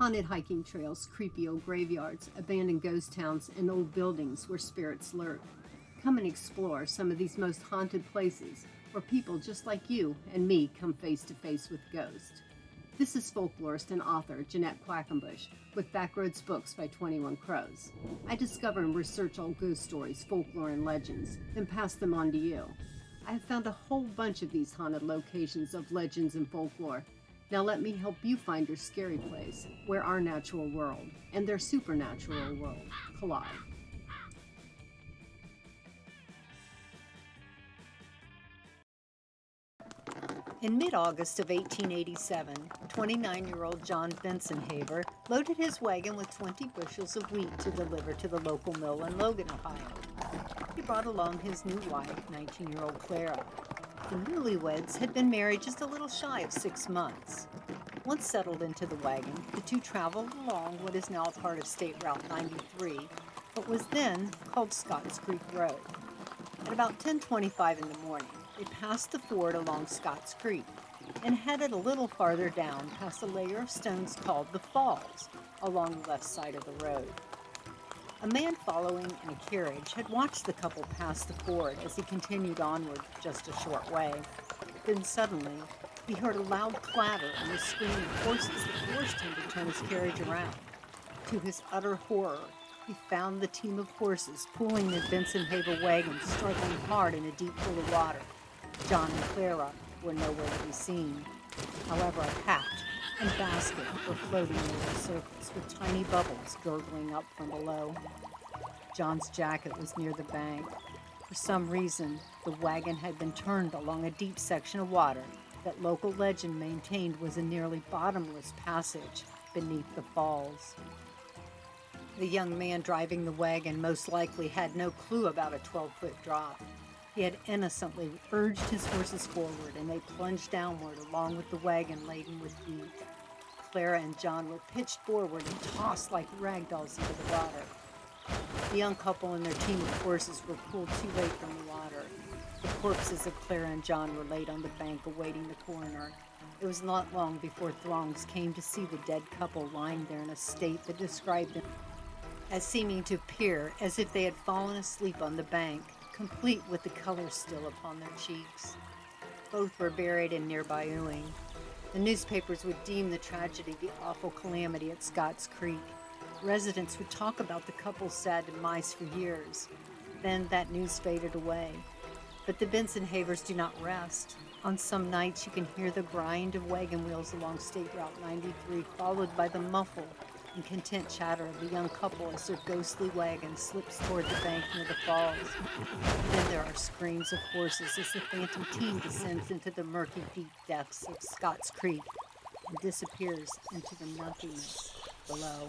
Haunted hiking trails, creepy old graveyards, abandoned ghost towns, and old buildings where spirits lurk. Come and explore some of these most haunted places where people just like you and me come face to face with ghosts. This is folklorist and author Jeanette Quackenbush with Backroads Books by 21 Crows. I discover and research old ghost stories, folklore, and legends, then pass them on to you. I have found a whole bunch of these haunted locations of legends and folklore. Now let me help you find your scary place, where our natural world and their supernatural world collide. In mid-August of 1887, 29-year-old John Bensonhafer loaded his wagon with 20 bushels of wheat to deliver to the local mill in Logan, Ohio. He brought along his new wife, 19-year-old Clara. The newlyweds had been married just a little shy of 6 months. Once settled into the wagon, the two traveled along what is now a part of State Route 93, but was then called Scotts Creek Road. At about 10:25 in the morning, they passed the ford along Scotts Creek and headed a little farther down past a layer of stones called the Falls along the left side of the road. A man following in a carriage had watched the couple pass the ford as he continued onward just a short way. Then suddenly, he heard a loud clatter and the scream of horses that forced him to turn his carriage around. To his utter horror, he found the team of horses pulling the Bensonhafer wagon struggling hard in a deep pool of water. John and Clara were nowhere to be seen. However, a hat and basket were floating in little circles with tiny bubbles gurgling up from below. John's jacket was near the bank. For some reason, the wagon had been turned along a deep section of water that local legend maintained was a nearly bottomless passage beneath the falls. The young man driving the wagon most likely had no clue about a 12-foot drop. He had innocently urged his horses forward, and they plunged downward along with the wagon laden with wheat. Clara and John were pitched forward and tossed like ragdolls into the water. The young couple and their team of horses were pulled too late from the water. The corpses of Clara and John were laid on the bank awaiting the coroner. It was not long before throngs came to see the dead couple lying there in a state that described them as seeming to appear as if they had fallen asleep on the bank, complete with the color still upon their cheeks. Both were buried in nearby Ewing. The newspapers would deem the tragedy the awful calamity at Scotts Creek. Residents would talk about the couple's sad demise for years. Then that news faded away. But the Bensonhavers do not rest. On some nights you can hear the grind of wagon wheels along State Route 93, followed by the muffled and content chatter of the young couple as their ghostly wagon slips toward the bank near the falls. Then there are screams of horses as the phantom team descends into the murky, deep depths of Scotts Creek and disappears into the nothingness below.